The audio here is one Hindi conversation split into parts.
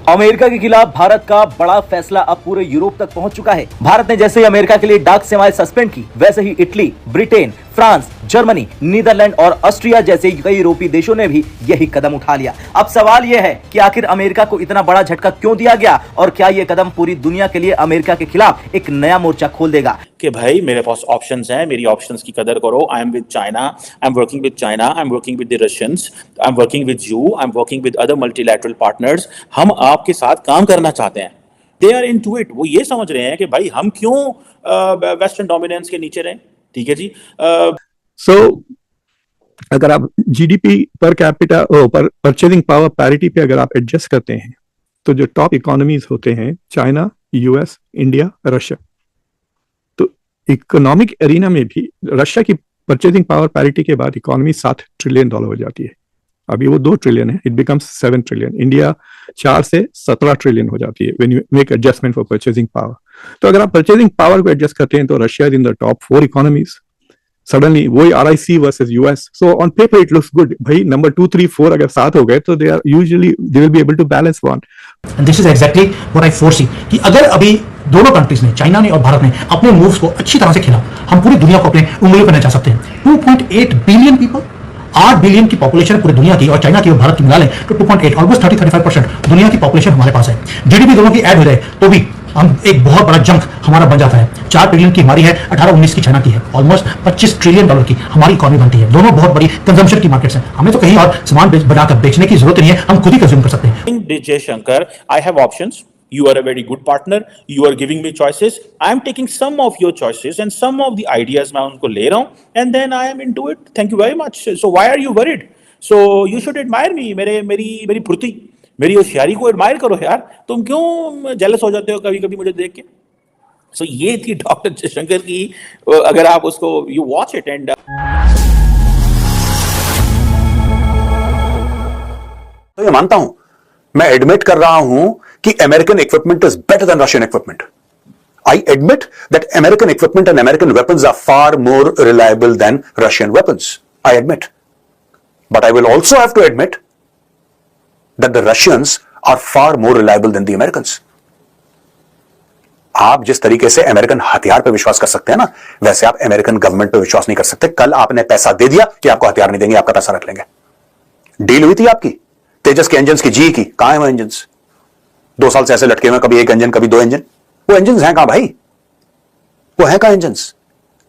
अमेरिका के खिलाफ भारत का बड़ा फैसला अब पूरे यूरोप तक पहुंच चुका है। भारत ने जैसे ही अमेरिका के लिए डाक सेवाएं सस्पेंड की, वैसे ही Italy, Britain, France, Germany, Netherlands और ऑस्ट्रिया जैसे कई यूरोपीय देशों ने भी यही कदम उठा लिया। अब सवाल यह है कि आखिर अमेरिका को इतना बड़ा झटका क्यों दिया गया और क्या यह कदम पूरी दुनिया के लिए अमेरिका के खिलाफ एक नया मोर्चा खोल देगा। कि भाई मेरे पास ऑप्शंस हैं, मेरी ऑप्शंस की कदर करो। I am with China, I am working with China, I am working with the Russians, I am working with you, I am working with other multilateral partners. हम आपके साथ काम करना चाहते हैं। They are into it. वो ये समझ रहे हैं कि भाई हम क्यों वेस्टर्न डोमिनेंस के नीचे रहें। ठीक है जी। सो अगर आप जीडीपी पर कैपिटा पर परचेजिंग पावर पैरिटी पे अगर आप एडजस्ट करते हैं तो जो टॉप इकोनॉमीज होते हैं चाइना, यूएस, इंडिया, रशिया, तो इकोनॉमिक एरिना में भी रशिया की परचेजिंग पावर पैरिटी के बाद इकोनॉमी $7 ट्रिलियन हो जाती है। अभी वो 2 ट्रिलियन है, इट बिकम्स 7 ट्रिलियन। इंडिया 4 से 17 ट्रिलियन हो जाती है when you make adjustment for purchasing power. तो अगर आप परचेजिंग पावर को एडजस्ट करते हैं तो Russia is in the top 4 economies. Suddenly वही RIC versus US, so on paper it looks good. भाई नंबर 2, 3, 4 अगर साथ हो गए तो they will be able to balance one. And this is exactly what I foresee कि अगर अभी दोनों कंट्रीज ने, चाइना ने और भारत ने, अपने मूव्स को अच्छी तरह से खेला, हम पूरी दुनिया को अपने उंगलियों पर नचा सकते हैं। 2.8 बिलियन पीपल, 8 बिलियन की पॉपुलेशन पूरी दुनिया की, और चाइना की और भारत की मिला लें तो 2.8, ऑलमोस्ट 30-35% दुनिया की पॉपुलेशन हमारे पास है। जीडीपी दोनों की ऐड हो जाए तो भी हम एक बहुत बड़ा जंक हमारा बन जाता है। 4 ट्रिलियन की हमारी है, 18-19 की चाइना की है, ऑलमोस्ट $25 ट्रिलियन की हमारी इकोनॉमी बनती है। दोनों बहुत बड़ी कंजम्पशन की मार्केट्स हैं। हमें तो कहीं और सामान बनाकर बेचने की जरूरत नहीं है, हम खुद ही कंज्यूम कर सकते हैं। Jaishankar, I have options. You are a very good partner. You are giving me choices. I am taking some of your choices and some of the ideas मैं उनको ले रहा हूँ, and then I am into it. Thank you very much. So why are you worried? So you should admire me. मेरी फुर्ती, मेरी होशियारी को एडमायर करो यार। तुम क्यों जेलस हो जाते हो कभी कभी मुझे देख के। सो ये थी डॉक्टर जयशंकर की। अगर आप उसको यू वॉच इट एंड तो ये मानता हूं, मैं एडमिट कर रहा हूं कि American equipment is better than Russian equipment. I admit that American equipment and American weapons are far more reliable than Russian weapons. I admit. But I will also have to admit that the Russians are far more reliable than the Americans. आप जिस तरीके से अमेरिकन हथियार पर विश्वास कर सकते हैं ना, वैसे आप अमेरिकन गवर्नमेंट पर विश्वास नहीं कर सकते. कल आपने पैसा दे दिया कि आपको हथियार नहीं देंगे, आपका पैसा रख लेंगे. डील हुई थी आपकी तेजस के इंजन की, जी की. कहां है वो इंजन? 2 साल से ऐसे लटके हुए, कभी एक इंजन कभी 2 इंजन. वो इंजन हैं कहां भाई? वो हैं कहां इंजन?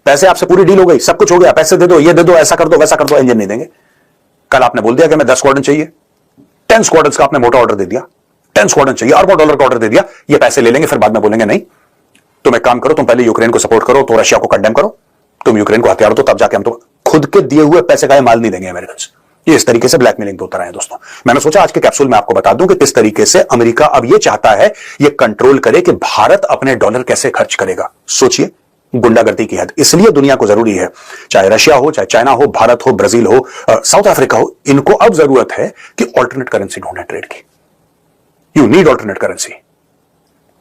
पैसे आपसे पूरी डील हो गई, सब कुछ हो गया, पैसे दे दो, ये दे दो, ऐसा कर दो, वैसा कर दो, इंजन नहीं देंगे. कल आपने बोल दिया कि मैं 10 स्क्वाड्रन चाहिए, 10 स्क्वाड्रन का आपने मोटा ऑर्डर दे दिया, 10 स्क्वाड्रन चाहिए, अरबों डॉलर का ऑर्डर दे दिया. ये पैसे ले लेंगे, फिर बाद में बोलेंगे नहीं तुम एक काम करो, तुम पहले यूक्रेन को सपोर्ट करो, तो रशिया को कंडेम करो, तुम यूक्रेन को हथियार दो, तब जाके हम तो खुद के दिए हुए पैसे का माल नहीं देंगे अमेरिकन. ये इस तरीके से ब्लैकमेलिंग पे उतर आए हैं दोस्तों. मैंने सोचा आज के कैप्सूल में आपको बता दूं कि किस तरीके से अमेरिका अब ये चाहता है ये कंट्रोल करे कि भारत अपने डॉलर कैसे खर्च करेगा. सोचिए, गुंडागर्दी की हद. इसलिए दुनिया को जरूरी है, चाहे रशिया हो, चाहे चाइना हो, भारत हो, ब्राजील हो, साउथ अफ्रीका हो, इनको अब जरूरत है कि ऑल्टरनेट करेंसी ढूंढे ट्रेड की. यू नीड ऑल्टरनेट करेंसी,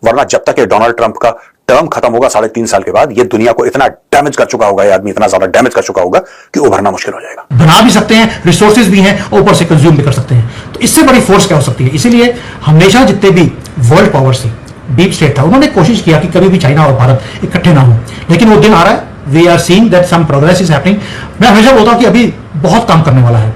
वरना जब तक ये डोनाल्ड ट्रंप का टर्म खत्म होगा 3.5 साल के बाद, ये दुनिया को इतना डैमेज कर चुका होगा, ये आदमी इतना ज्यादा डैमेज कर चुका होगा कि उभरना मुश्किल हो जाएगा. बना भी सकते हैं, रिसोर्सेज भी हैं, ऊपर से कंज्यूम भी कर सकते हैं. तो इससे बड़ी फोर्स क्या हो सकती है? इसीलिए हमेशा जितने भी वर्ल्ड पावर्स थी, डीप स्टेट था, उन्होंने कोशिश किया कि कभी भी चाइना और भारत इकट्ठे ना हो. लेकिन वो दिन आ रहा है, we are seeing that some progress is happening. मैं हमेशा बोलता हूं कि अभी बहुत काम करने वाला है.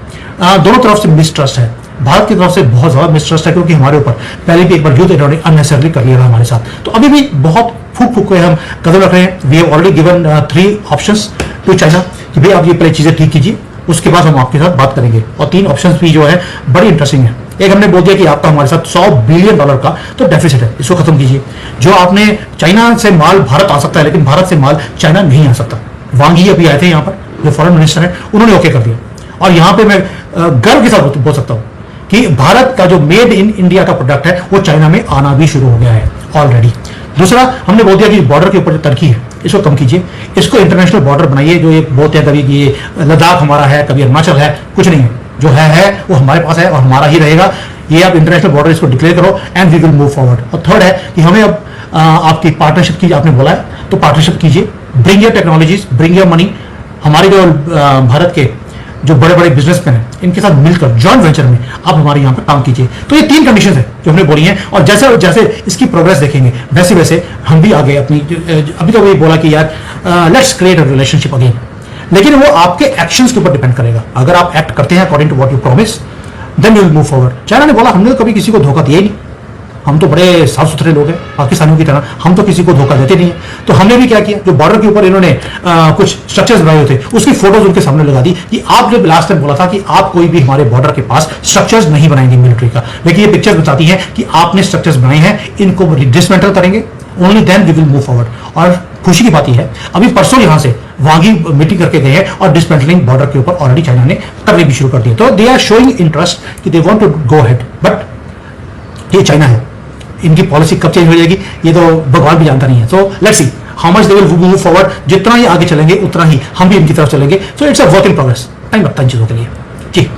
दोनों तरफ से मिसट्रस्ट है. भारत की तरफ से बहुत ज्यादा मिसट्रस्ट है, क्योंकि हमारे ऊपर पहले भी एक बार युद्ध इन्होंने अननेसेसरली कर लिया था हमारे साथ. तो अभी भी बहुत फूक फूक के हम कदम रख रहे हैं. We have already given 3 options to China कि भाई आप ये पहले चीजें ठीक कीजिए, उसके बाद हम आपके साथ बात करेंगे. और 3 ऑप्शंस भी जो है बड़ी इंटरेस्टिंग है. एक हमने बोल दिया कि आपका हमारे साथ $100 बिलियन का तो डेफिसिट है, इसको खत्म कीजिए. जो आपने चाइना से माल भारत आ सकता है, लेकिन भारत से माल चाइना नहीं आ सकता. वांग ही अभी आए थे यहाँ पर, जो फॉरेन मिनिस्टर है, उन्होंने ओके कर दिया. और यहाँ पे मैं गर्व के साथ बोल सकता हूँ कि भारत का जो मेड इन इंडिया का प्रोडक्ट है वो चाइना में आना भी शुरू हो गया है ऑलरेडी. दूसरा, हमने बोल दिया कि बॉर्डर के ऊपर जो तनखी है इसको कम कीजिए, इसको इंटरनेशनल बॉर्डर बनाइए. जो ये बोलते हैं कभी कि ये लद्दाख हमारा है, कभी अरुणाचल है, कुछ नहीं है. जो है वो हमारे पास है और हमारा ही रहेगा. ये आप इंटरनेशनल बॉर्डर इसको डिक्लेयर करो and we will move forward. और थर्ड है कि हमें अब आपकी पार्टनरशिप की, आपने बोला है तो पार्टनरशिप कीजिए. Bring your technologies, bring your money. हमारे जो भारत के जो बड़े बड़े बिजनेसमैन हैं इनके साथ मिलकर जॉइंट वेंचर में आप हमारे यहाँ पे काम कीजिए। तो ये 3 कंडीशन है जो हमने बोली हैं, और जैसे जैसे इसकी प्रोग्रेस देखेंगे वैसे वैसे हम भी आगे अपनी अभी तो वही बोला कि यार let's create a relationship again, लेकिन वो आपके एक्शंस के ऊपर डिपेंड करेगा। अगर आप एक्ट करते हैं according to what you promise, then you will move forward. China ने बोला हमने तो कभी किसी को धोखा दिया ही नहीं, हम तो बड़े साफ सुथरे लोग हैं पाकिस्तानियों की तरह, हम तो किसी को धोखा देते नहीं है। तो हमने भी क्या किया, जो बॉर्डर के ऊपर इन्होंने कुछ स्ट्रक्चर्स बनाए हुए थे उसकी फोटोज उनके सामने लगा दी कि आप जब लास्ट टाइम बोला था कि आप कोई भी हमारे बॉर्डर के पास स्ट्रक्चर्स नहीं बनाएंगे मिलिट्री का, लेकिन ये पिक्चर्स बताती हैं कि आपने स्ट्रक्चर्स बनाए हैं, इनको डिसमेंटल करेंगे, only then we will move forward. और खुशी की बात यह है अभी परसों यहां से वांगी मीटिंग करके गए हैं और डिसमेंटलिंग बॉर्डर के ऊपर ऑलरेडी चाइना ने करने भी शुरू कर दिया। तो दे आर शोइंग इंटरेस्ट कि they want to go ahead, but ये चाइना है, इनकी पॉलिसी कब चेंज हो जाएगी ये तो भगवान भी जानता नहीं है। So let's see how much they will move forward. जितना ही आगे चलेंगे उतना ही हम भी इनकी तरफ चलेंगे। So it's a work in progress, time लगता है इन चीजों के लिए जी।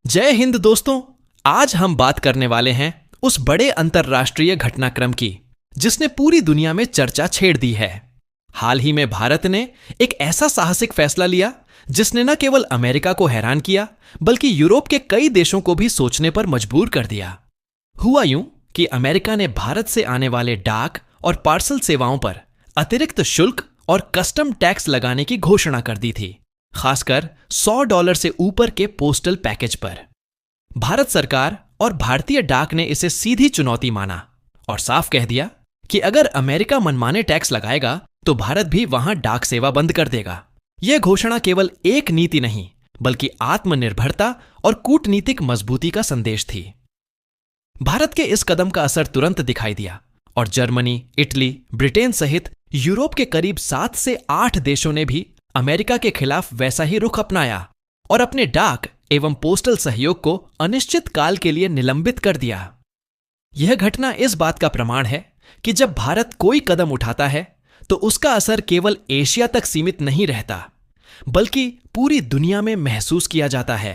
जय हिंद दोस्तों, आज हम बात करने वाले हैं उस बड़े अंतरराष्ट्रीय घटनाक्रम की जिसने पूरी दुनिया में चर्चा छेड़ दी है। हाल ही में भारत ने एक ऐसा साहसिक फैसला लिया जिसने न केवल अमेरिका को हैरान किया बल्कि यूरोप के कई देशों को भी सोचने पर मजबूर कर दिया। हुआ यूं कि अमेरिका ने भारत से आने वाले डाक और पार्सल सेवाओं पर अतिरिक्त शुल्क और कस्टम टैक्स लगाने की घोषणा कर दी थी, खासकर $100 से ऊपर के पोस्टल पैकेज पर। भारत सरकार और भारतीय डाक ने इसे सीधी चुनौती माना और साफ कह दिया कि अगर अमेरिका मनमाने टैक्स लगाएगा तो भारत भी वहां डाक सेवा बंद कर देगा। यह घोषणा केवल एक नीति नहीं बल्कि आत्मनिर्भरता और कूटनीतिक मजबूती का संदेश थी। भारत के इस कदम का असर तुरंत दिखाई दिया और जर्मनी, इटली, ब्रिटेन सहित यूरोप के करीब 7 से 8 देशों ने भी अमेरिका के खिलाफ वैसा ही रुख अपनाया और अपने डाक एवं पोस्टल सहयोग को अनिश्चित काल के लिए निलंबित कर दिया। यह घटना इस बात का प्रमाण है कि जब भारत कोई कदम उठाता है तो उसका असर केवल एशिया तक सीमित नहीं रहता बल्कि पूरी दुनिया में महसूस किया जाता है।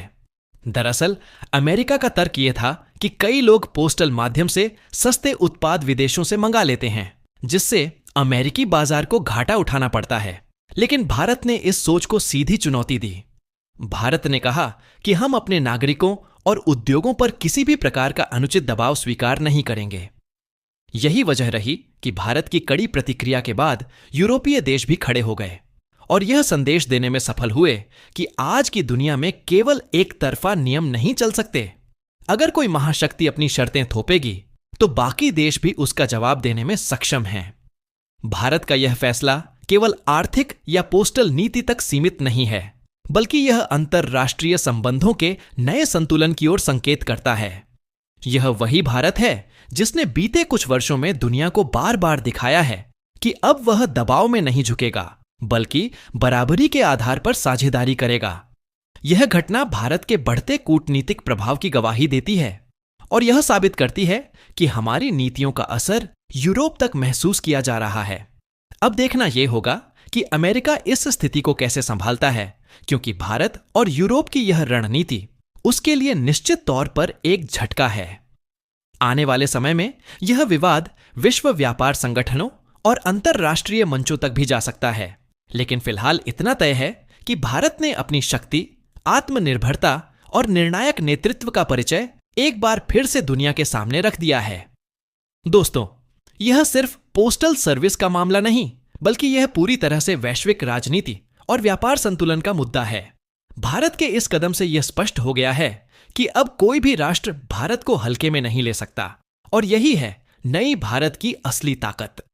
दरअसल अमेरिका का तर्क यह था कि कई लोग पोस्टल माध्यम से सस्ते उत्पाद विदेशों से मंगा लेते हैं जिससे अमेरिकी बाजार को घाटा उठाना पड़ता है, लेकिन भारत ने इस सोच को सीधी चुनौती दी। भारत ने कहा कि हम अपने नागरिकों और उद्योगों पर किसी भी प्रकार का अनुचित दबाव स्वीकार नहीं करेंगे। यही वजह रही कि भारत की कड़ी प्रतिक्रिया के बाद यूरोपीय देश भी खड़े हो गए और यह संदेश देने में सफल हुए कि आज की दुनिया में केवल एक तरफा नियम नहीं चल सकते। अगर कोई महाशक्ति अपनी शर्तें थोपेगी तो बाकी देश भी उसका जवाब देने में सक्षम हैं। भारत का यह फैसला केवल आर्थिक या पोस्टल नीति तक सीमित नहीं है बल्कि यह अंतरराष्ट्रीय संबंधों के नए संतुलन की ओर संकेत करता है। यह वही भारत है जिसने बीते कुछ वर्षों में दुनिया को बार बार दिखाया है कि अब वह दबाव में नहीं झुकेगा बल्कि बराबरी के आधार पर साझेदारी करेगा। यह घटना भारत के बढ़ते कूटनीतिक प्रभाव की गवाही देती है और यह साबित करती है कि हमारी नीतियों का असर यूरोप तक महसूस किया जा रहा है। अब देखना यह होगा कि अमेरिका इस स्थिति को कैसे संभालता है, क्योंकि भारत और यूरोप की यह रणनीति उसके लिए निश्चित तौर पर एक झटका है। आने वाले समय में यह विवाद विश्व व्यापार संगठनों और अंतरराष्ट्रीय मंचों तक भी जा सकता है, लेकिन फिलहाल इतना तय है कि भारत ने अपनी शक्ति, आत्मनिर्भरता और निर्णायक नेतृत्व का परिचय एक बार फिर से दुनिया के सामने रख दिया है। दोस्तों, यह सिर्फ पोस्टल सर्विस का मामला नहीं बल्कि यह पूरी तरह से वैश्विक राजनीति और व्यापार संतुलन का मुद्दा है। भारत के इस कदम से यह स्पष्ट हो गया है कि अब कोई भी राष्ट्र भारत को हल्के में नहीं ले सकता और यही है नई भारत की असली ताकत।